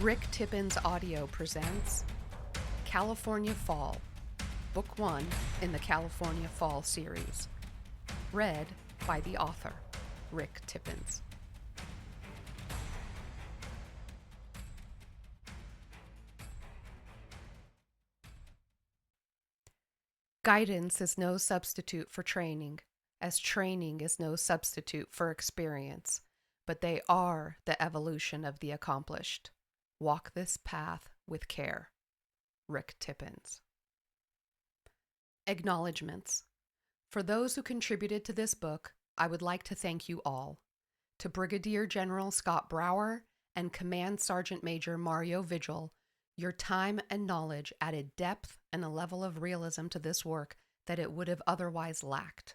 Rick Tippins Audio presents California Fall, Book 1 in the California Fall series. Read by the author, Rick Tippins. Guidance is no substitute for training, as training is no substitute for experience, but they are the evolution of the accomplished. Walk this path with care. Rick Tippins. Acknowledgements. For those who contributed to this book, I would like to thank you all. To Brigadier General Scott Brower and Command Sergeant Major Mario Vigil, your time and knowledge added depth and a level of realism to this work that it would have otherwise lacked.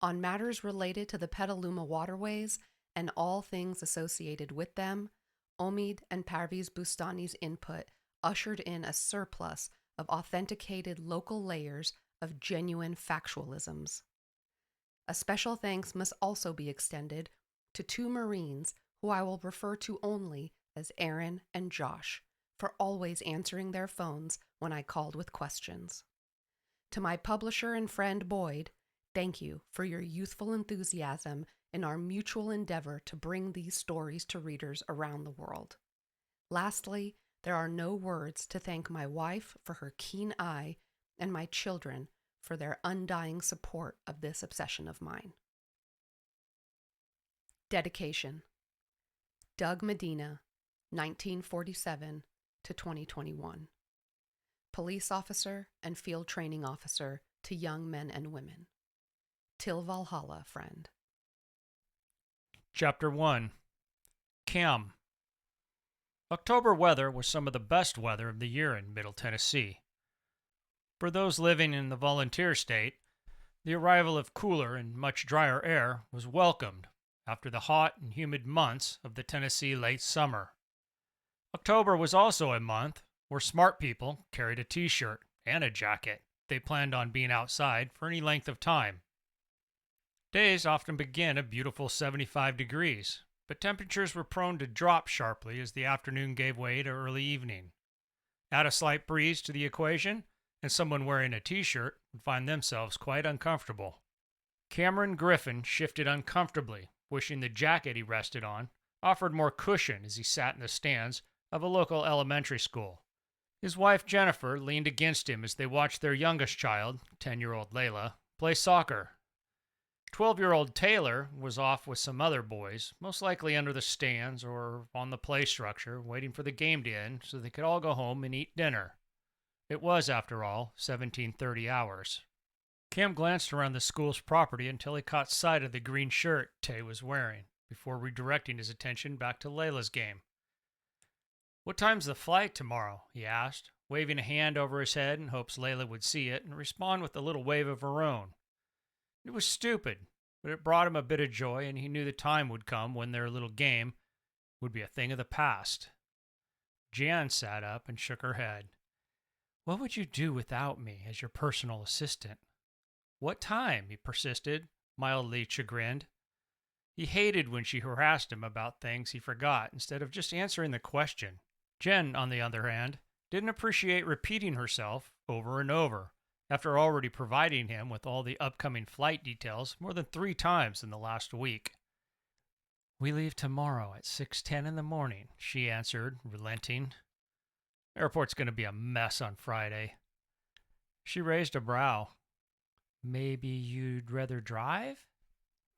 On matters related to the Petaluma waterways and all things associated with them, Omid and Parviz Bustani's input ushered in a surplus of authenticated local layers of genuine factualisms. A special thanks must also be extended to two Marines who I will refer to only as Aaron and Josh, for always answering their phones when I called with questions. To my publisher and friend Boyd, thank you for your youthful enthusiasm in our mutual endeavor to bring these stories to readers around the world. Lastly, there are no words to thank my wife for her keen eye and my children for their undying support of this obsession of mine. Dedication. Doug Medina, 1947 to 2021. Police officer and field training officer to young men and women. Till Valhalla, friend. Chapter 1. Cam. October weather was some of the best weather of the year in Middle Tennessee. For those living in the volunteer state, the arrival of cooler and much drier air was welcomed after the hot and humid months of the Tennessee late summer. October was also a month where smart people carried a t-shirt and a jacket if they planned on being outside for any length of time. Days often begin at beautiful 75 degrees, but temperatures were prone to drop sharply as the afternoon gave way to early evening. Add a slight breeze to the equation, and someone wearing a t-shirt would find themselves quite uncomfortable. Cameron Griffin shifted uncomfortably, wishing the jacket he rested on offered more cushion as he sat in the stands of a local elementary school. His wife Jennifer leaned against him as they watched their youngest child, 10-year-old Layla, play soccer. 12-year-old Taylor was off with some other boys, most likely under the stands or on the play structure, waiting for the game to end so they could all go home and eat dinner. It was, after all, 17:30 hours. Cam glanced around the school's property until he caught sight of the green shirt Tay was wearing, before redirecting his attention back to Layla's game. "What time's the flight tomorrow?" he asked, waving a hand over his head in hopes Layla would see it and respond with a little wave of her own. It was stupid, but it brought him a bit of joy, and he knew the time would come when their little game would be a thing of the past. Jan sat up and shook her head. "What would you do without me as your personal assistant?" "What time?" he persisted, mildly chagrined. He hated when she harassed him about things he forgot instead of just answering the question. Jen, on the other hand, didn't appreciate repeating herself over and over, after already providing him with all the upcoming flight details more than 3 times in the last week. "We leave tomorrow at 6:10 in the morning," she answered, relenting. "Airport's going to be a mess on Friday." She raised a brow. "Maybe you'd rather drive?"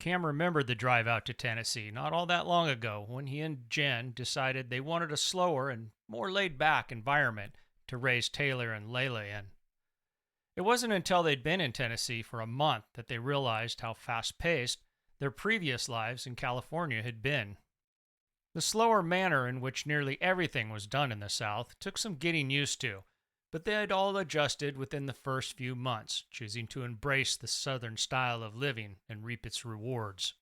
Cam remembered the drive out to Tennessee not all that long ago when he and Jen decided they wanted a slower and more laid-back environment to raise Taylor and Layla in. It wasn't until they'd been in Tennessee for a month that they realized how fast-paced their previous lives in California had been. The slower manner in which nearly everything was done in the South took some getting used to, but they had all adjusted within the first few months, choosing to embrace the Southern style of living and reap its rewards.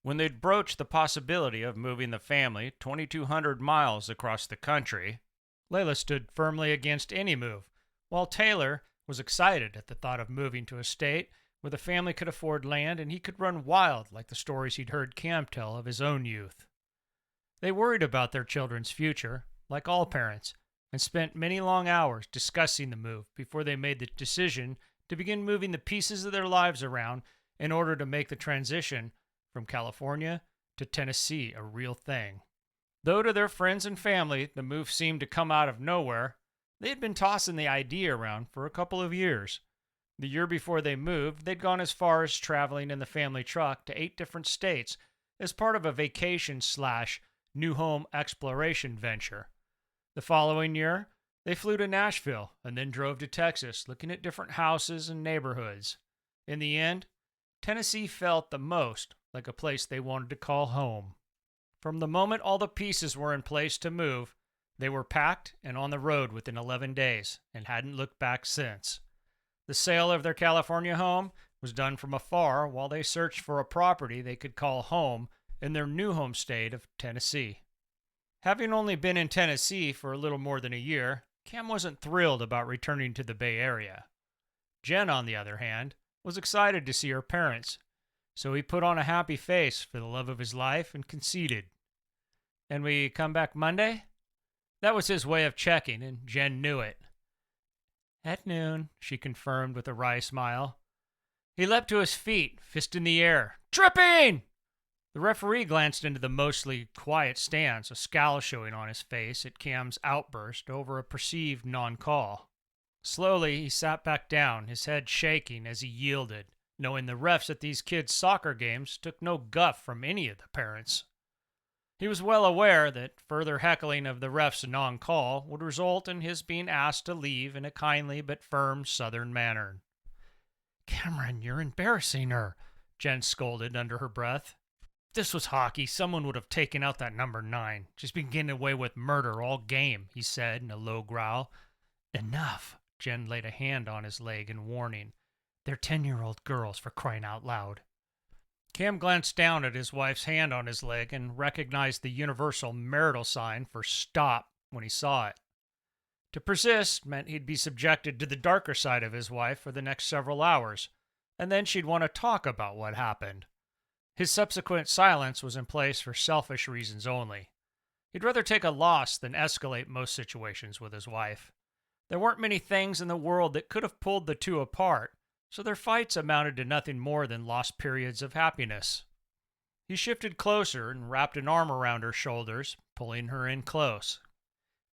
When they'd broached the possibility of moving the family 2,200 miles across the country, Layla stood firmly against any move, while Taylor was excited at the thought of moving to a state where the family could afford land and he could run wild like the stories he'd heard Cam tell of his own youth. They worried about their children's future, like all parents, and spent many long hours discussing the move before they made the decision to begin moving the pieces of their lives around in order to make the transition from California to Tennessee a real thing. Though to their friends and family the move seemed to come out of nowhere, they had been tossing the idea around for a couple of years. The year before they moved, they'd gone as far as traveling in the family truck to 8 different states as part of a vacation/new home exploration venture. The following year, they flew to Nashville and then drove to Texas, looking at different houses and neighborhoods. In the end, Tennessee felt the most like a place they wanted to call home. From the moment all the pieces were in place to move, they were packed and on the road within 11 days and hadn't looked back since. The sale of their California home was done from afar while they searched for a property they could call home in their new home state of Tennessee. Having only been in Tennessee for a little more than a year, Cam wasn't thrilled about returning to the Bay Area. Jen, on the other hand, was excited to see her parents, so he put on a happy face for the love of his life and conceded. "And we come back Monday?" That was his way of checking, and Jen knew it. "At noon," she confirmed with a wry smile. He leapt to his feet, fist in the air. "Tripping!" The referee glanced into the mostly quiet stands, a scowl showing on his face at Cam's outburst over a perceived non-call. Slowly, he sat back down, his head shaking as he yielded, knowing the refs at these kids' soccer games took no guff from any of the parents. He was well aware that further heckling of the ref's non-call would result in his being asked to leave in a kindly but firm Southern manner. "Cameron, you're embarrassing her," Jen scolded under her breath. "If this was hockey, someone would have taken out that number 9. She's been getting away with murder all game," he said in a low growl. "Enough." Jen laid a hand on his leg in warning. "They're 10-year-old girls, for crying out loud." Cam glanced down at his wife's hand on his leg and recognized the universal marital sign for stop when he saw it. To persist meant he'd be subjected to the darker side of his wife for the next several hours, and then she'd want to talk about what happened. His subsequent silence was in place for selfish reasons only. He'd rather take a loss than escalate most situations with his wife. There weren't many things in the world that could have pulled the two apart, so their fights amounted to nothing more than lost periods of happiness. He shifted closer and wrapped an arm around her shoulders, pulling her in close.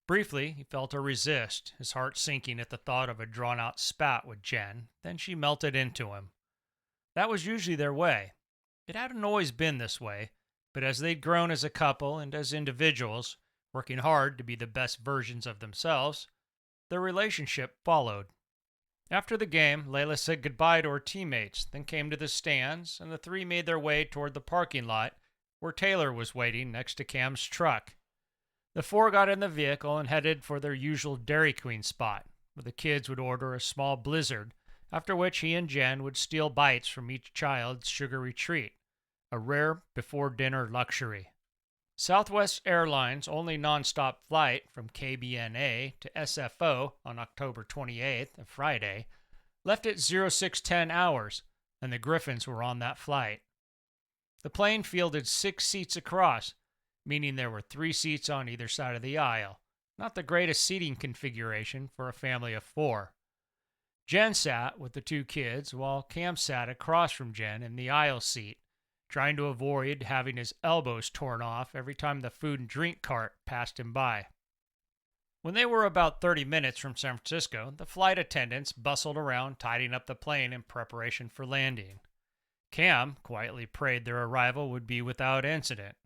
Briefly, he felt her resist, his heart sinking at the thought of a drawn-out spat with Jen. Then she melted into him. That was usually their way. It hadn't always been this way, but as they'd grown as a couple and as individuals, working hard to be the best versions of themselves, their relationship followed. After the game, Layla said goodbye to her teammates, then came to the stands, and the three made their way toward the parking lot where Taylor was waiting next to Cam's truck. The four got in the vehicle and headed for their usual Dairy Queen spot, where the kids would order a small blizzard, after which he and Jen would steal bites from each child's sugary treat, a rare before-dinner luxury. Southwest Airlines' only nonstop flight from KBNA to SFO on October 28th, a Friday, left at 0610 hours, and the Griffins were on that flight. The plane fielded 6 seats across, meaning there were 3 seats on either side of the aisle, not the greatest seating configuration for a family of 4. Jen sat with the 2 kids, while Cam sat across from Jen in the aisle seat, trying to avoid having his elbows torn off every time the food and drink cart passed him by. When they were about 30 minutes from San Francisco, the flight attendants bustled around tidying up the plane in preparation for landing. Cam quietly prayed their arrival would be without incident.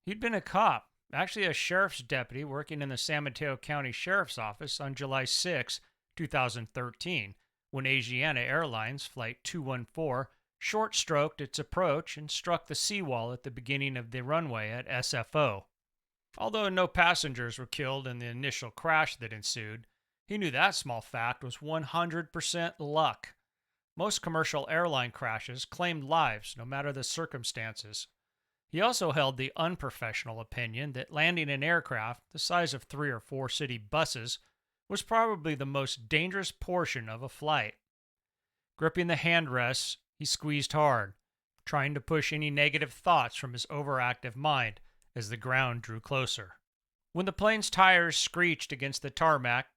He'd been a cop, actually a sheriff's deputy working in the San Mateo County Sheriff's Office on July 6, 2013, when Asiana Airlines Flight 214 short-stroked its approach and struck the seawall at the beginning of the runway at SFO. Although no passengers were killed in the initial crash that ensued, he knew that small fact was 100% luck. Most commercial airline crashes claimed lives, no matter the circumstances. He also held the unprofessional opinion that landing an aircraft the size of 3 or 4 city buses was probably the most dangerous portion of a flight. Gripping the handrests, he squeezed hard, trying to push any negative thoughts from his overactive mind as the ground drew closer. When the plane's tires screeched against the tarmac,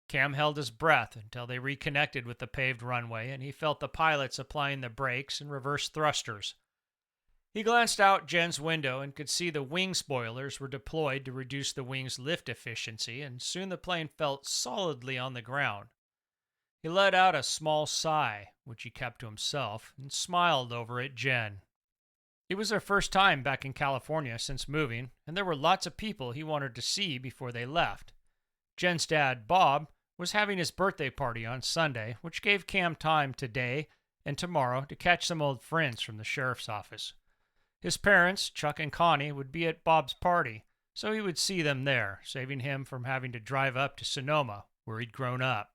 Cam held his breath until they reconnected with the paved runway and he felt the pilots applying the brakes and reverse thrusters. He glanced out Jen's window and could see the wing spoilers were deployed to reduce the wing's lift efficiency, and soon the plane felt solidly on the ground. He let out a small sigh, which he kept to himself, and smiled over at Jen. It was their first time back in California since moving, and there were lots of people he wanted to see before they left. Jen's dad, Bob, was having his birthday party on Sunday, which gave Cam time today and tomorrow to catch some old friends from the sheriff's office. His parents, Chuck and Connie, would be at Bob's party, so he would see them there, saving him from having to drive up to Sonoma, where he'd grown up.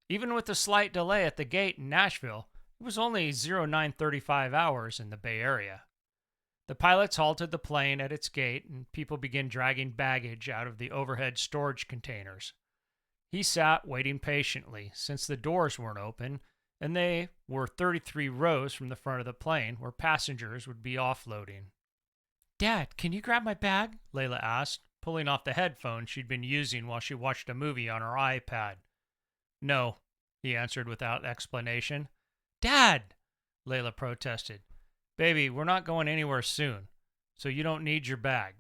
Even with the slight delay at the gate in Nashville, it was only 0935 hours in the Bay Area. The pilots halted the plane at its gate, and people began dragging baggage out of the overhead storage containers. He sat waiting patiently, since the doors weren't open, and they were 33 rows from the front of the plane where passengers would be offloading. "Dad, can you grab my bag?" Layla asked, pulling off the headphones she'd been using while she watched a movie on her iPad. "No," he answered without explanation. "Dad!" Layla protested. "Baby, we're not going anywhere soon, so you don't need your bag."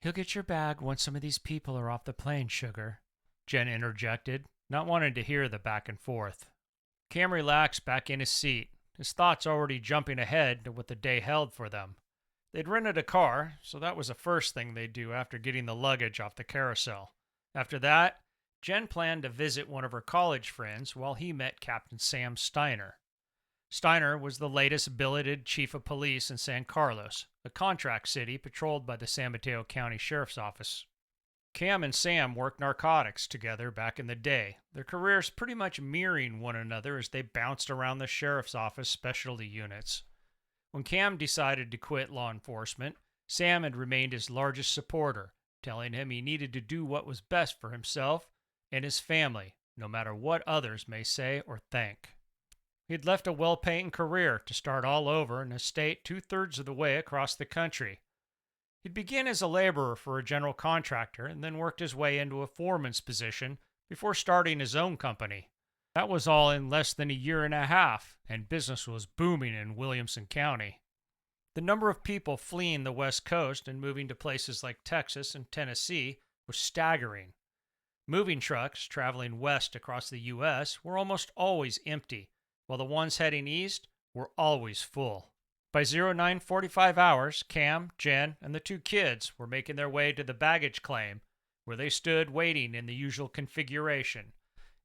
"He'll get your bag once some of these people are off the plane, sugar," Jen interjected, not wanting to hear the back and forth. Cam relaxed back in his seat, his thoughts already jumping ahead to what the day held for them. They'd rented a car, so that was the first thing they'd do after getting the luggage off the carousel. After that, Jen planned to visit one of her college friends while he met Captain Sam Steiner. Steiner was the latest billeted chief of police in San Carlos, a contract city patrolled by the San Mateo County Sheriff's Office. Cam and Sam worked narcotics together back in the day, their careers pretty much mirroring one another as they bounced around the sheriff's office specialty units. When Cam decided to quit law enforcement, Sam had remained his largest supporter, telling him he needed to do what was best for himself and his family, no matter what others may say or think. He'd left a well-paying career to start all over in a state 2/3 of the way across the country. He'd begin as a laborer for a general contractor and then worked his way into a foreman's position before starting his own company. That was all in less than a year and a half, and business was booming in Williamson County. The number of people fleeing the West Coast and moving to places like Texas and Tennessee was staggering. Moving trucks traveling west across the U.S. were almost always empty, while the ones heading east were always full. By 0945 hours, Cam, Jen, and the two kids were making their way to the baggage claim, where they stood waiting in the usual configuration.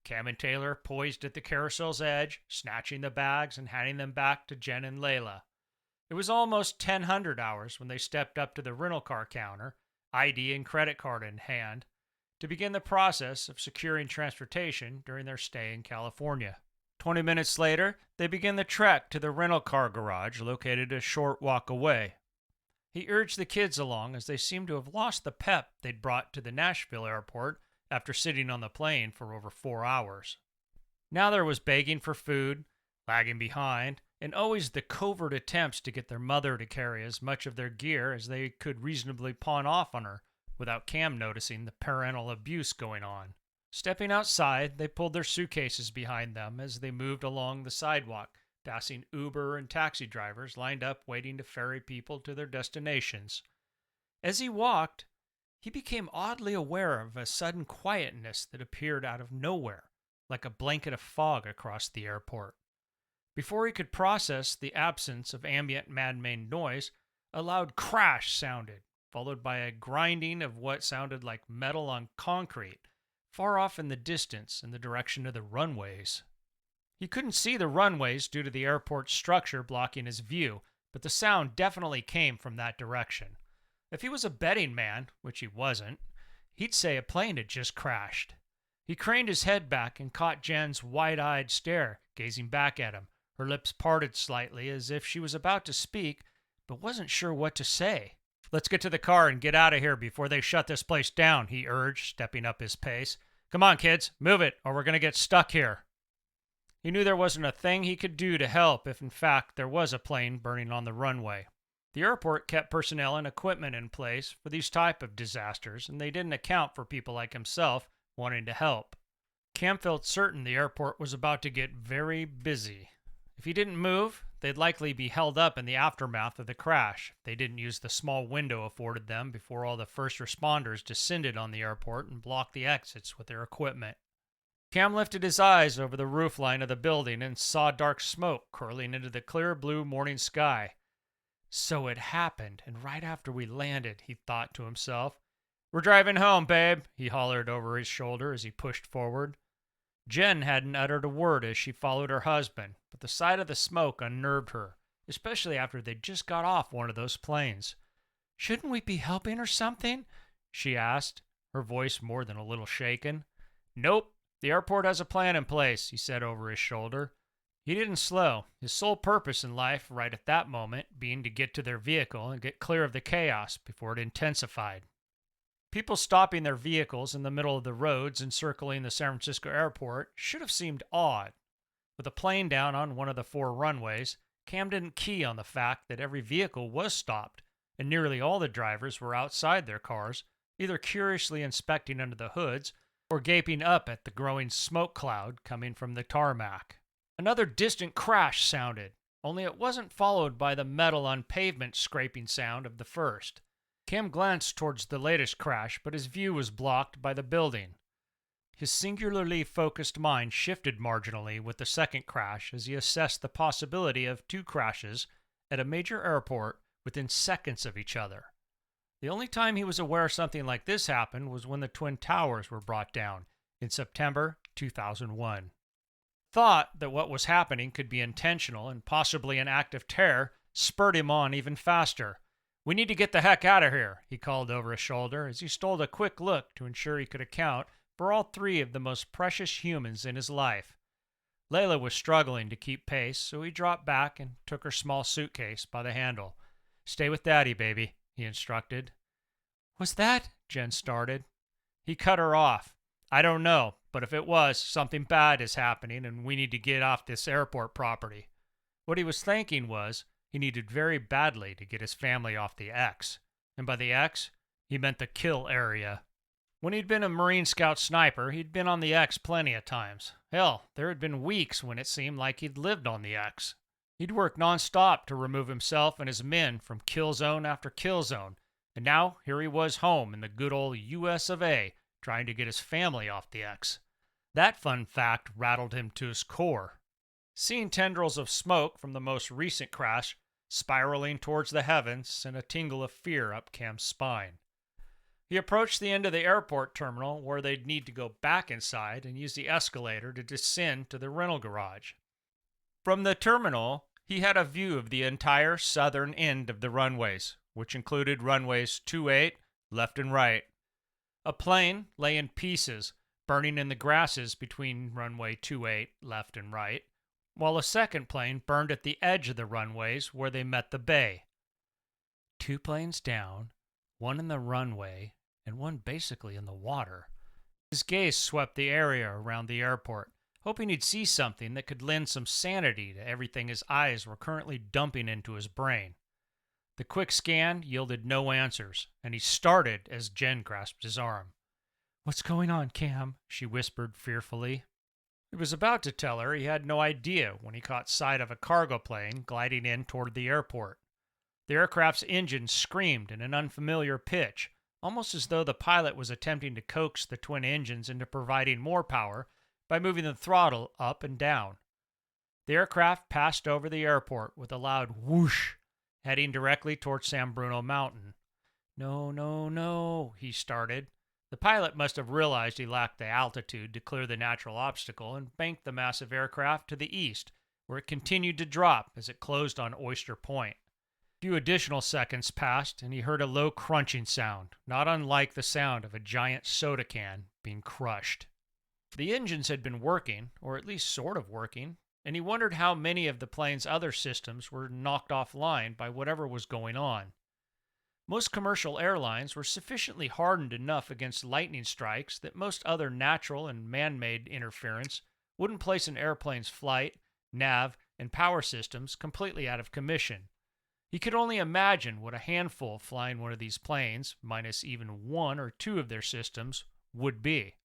Cam and Taylor poised at the carousel's edge, snatching the bags and handing them back to Jen and Layla. It was almost 1000 hours when they stepped up to the rental car counter, ID and credit card in hand, to begin the process of securing transportation during their stay in California. 20 minutes later, they began the trek to the rental car garage located a short walk away. He urged the kids along as they seemed to have lost the pep they'd brought to the Nashville airport after sitting on the plane for over 4 hours. Now there was begging for food, lagging behind, and always the covert attempts to get their mother to carry as much of their gear as they could reasonably pawn off on her without Cam noticing the parental abuse going on. Stepping outside, they pulled their suitcases behind them as they moved along the sidewalk, passing Uber and taxi drivers lined up waiting to ferry people to their destinations. As he walked, he became oddly aware of a sudden quietness that appeared out of nowhere, like a blanket of fog across the airport. Before he could process the absence of ambient man-made noise, a loud crash sounded, followed by a grinding of what sounded like metal on concrete, far off in the distance in the direction of the runways. He couldn't see the runways due to the airport's structure blocking his view, but the sound definitely came from that direction. If he was a betting man, which he wasn't, he'd say a plane had just crashed. He craned his head back and caught Jen's wide-eyed stare, gazing back at him, her lips parted slightly as if she was about to speak, but wasn't sure what to say. "Let's get to the car and get out of here before they shut this place down," he urged, stepping up his pace. "Come on, kids, move it, or we're going to get stuck here." He knew there wasn't a thing he could do to help if in fact there was a plane burning on the runway. The airport kept personnel and equipment in place for these type of disasters, and they didn't account for people like himself wanting to help. Cam felt certain the airport was about to get very busy. If he didn't move, they'd likely be held up in the aftermath of the crash if they didn't use the small window afforded them before all the first responders descended on the airport and blocked the exits with their equipment. Cam lifted his eyes over the roofline of the building and saw dark smoke curling into the clear blue morning sky. So it happened, and right after we landed, he thought to himself. "We're driving home, babe," he hollered over his shoulder as he pushed forward. Jen hadn't uttered a word as she followed her husband, but the sight of the smoke unnerved her, especially after they'd just got off one of those planes. "Shouldn't we be helping or something?" she asked, her voice more than a little shaken. "Nope, the airport has a plan in place," he said over his shoulder. He didn't slow, his sole purpose in life right at that moment being to get to their vehicle and get clear of the chaos before it intensified. People stopping their vehicles in the middle of the roads encircling the San Francisco airport should have seemed odd. With a plane down on one of the 4 runways, Cam didn't key on the fact that every vehicle was stopped, and nearly all the drivers were outside their cars, either curiously inspecting under the hoods or gaping up at the growing smoke cloud coming from the tarmac. Another distant crash sounded, only it wasn't followed by the metal on pavement scraping sound of the first. Cam glanced towards the latest crash, but his view was blocked by the building. His singularly focused mind shifted marginally with the second crash as he assessed the possibility of 2 crashes at a major airport within seconds of each other. The only time he was aware something like this happened was when the Twin Towers were brought down in September 2001. Thought that what was happening could be intentional and possibly an act of terror spurred him on even faster. "We need to get the heck out of here," he called over his shoulder as he stole a quick look to ensure he could account for all 3 of the most precious humans in his life. Layla was struggling to keep pace, so he dropped back and took her small suitcase by the handle. "Stay with Daddy, baby," he instructed. "Was that?" Jen started. He cut her off. "I don't know, but if it was, something bad is happening and we need to get off this airport property." What he was thinking was he needed very badly to get his family off the X, and by the X, he meant the kill area. When he'd been a Marine Scout sniper, he'd been on the X plenty of times. Hell, there had been weeks when it seemed like he'd lived on the X. He'd worked nonstop to remove himself and his men from kill zone after kill zone, and now here he was home in the good old US of A, trying to get his family off the X. That fun fact rattled him to his core. Seeing tendrils of smoke from the most recent crash spiraling towards the heavens sent a tingle of fear up Cam's spine. He approached the end of the airport terminal where they'd need to go back inside and use the escalator to descend to the rental garage. From the terminal, he had a view of the entire southern end of the runways, which included runways 28, left and right. A plane lay in pieces, burning in the grasses between runway 28, left and right, while a second plane burned at the edge of the runways where they met the bay. 2 planes down, 1 in the runway, and 1 basically in the water. His gaze swept the area around the airport, hoping he'd see something that could lend some sanity to everything his eyes were currently dumping into his brain. The quick scan yielded no answers, and he started as Jen grasped his arm. "What's going on, Cam?" she whispered fearfully. He was about to tell her he had no idea when he caught sight of a cargo plane gliding in toward the airport. The aircraft's engine screamed in an unfamiliar pitch, almost as though the pilot was attempting to coax the twin engines into providing more power by moving the throttle up and down. The aircraft passed over the airport with a loud whoosh, heading directly toward San Bruno Mountain. "No, no, no," he started. The pilot must have realized he lacked the altitude to clear the natural obstacle and banked the massive aircraft to the east, where it continued to drop as it closed on Oyster Point. A few additional seconds passed, and he heard a low crunching sound, not unlike the sound of a giant soda can being crushed. The engines had been working, or at least sort of working, and he wondered how many of the plane's other systems were knocked offline by whatever was going on. Most commercial airlines were sufficiently hardened enough against lightning strikes that most other natural and man-made interference wouldn't place an airplane's flight, nav, and power systems completely out of commission. He could only imagine what a handful flying one of these planes, minus even one or two of their systems, would be.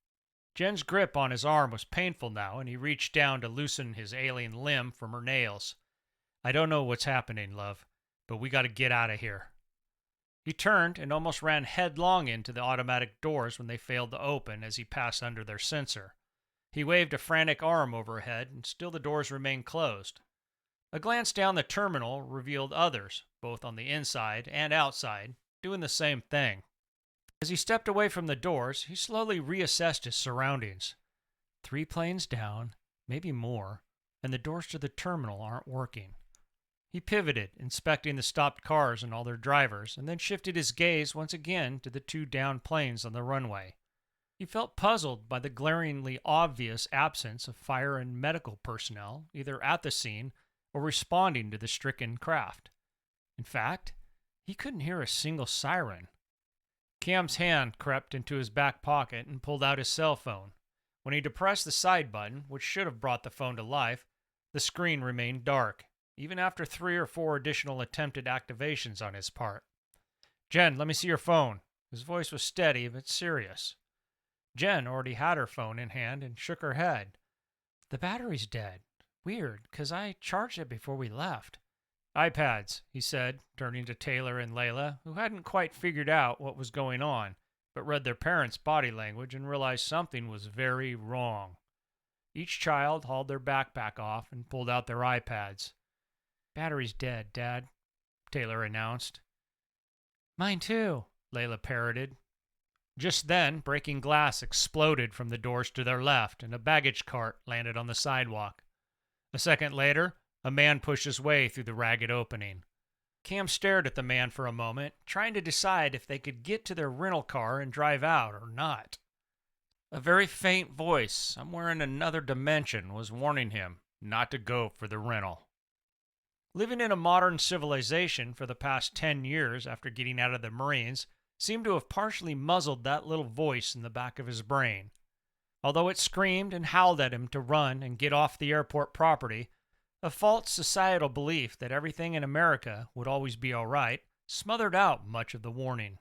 Jen's grip on his arm was painful now, and he reached down to loosen his alien limb from her nails. I don't know what's happening, love, but we gotta get out of here. He turned and almost ran headlong into the automatic doors when they failed to open as he passed under their sensor. He waved a frantic arm overhead, and still the doors remained closed. A glance down the terminal revealed others, both on the inside and outside, doing the same thing. As he stepped away from the doors, he slowly reassessed his surroundings. 3 planes down, maybe more, and the doors to the terminal aren't working. He pivoted, inspecting the stopped cars and all their drivers, and then shifted his gaze once again to the 2 downed planes on the runway. He felt puzzled by the glaringly obvious absence of fire and medical personnel, either at the scene or responding to the stricken craft. In fact, he couldn't hear a single siren. Cam's hand crept into his back pocket and pulled out his cell phone. When he depressed the side button, which should have brought the phone to life, the screen remained dark, even after 3 or 4 additional attempted activations on his part. Jen, let me see your phone. His voice was steady but serious. Jen already had her phone in hand and shook her head. The battery's dead. Weird, 'cause I charged it before we left. iPads, he said, turning to Taylor and Layla, who hadn't quite figured out what was going on, but read their parents' body language and realized something was very wrong. Each child hauled their backpack off and pulled out their iPads. Battery's dead, Dad, Taylor announced. Mine too, Layla parroted. Just then, breaking glass exploded from the doors to their left, and a baggage cart landed on the sidewalk. A second later, a man pushed his way through the ragged opening. Cam stared at the man for a moment, trying to decide if they could get to their rental car and drive out or not. A very faint voice, somewhere in another dimension, was warning him not to go for the rental. Living in a modern civilization for the past 10 years after getting out of the Marines seemed to have partially muzzled that little voice in the back of his brain. Although it screamed and howled at him to run and get off the airport property, a false societal belief that everything in America would always be all right smothered out much of the warning.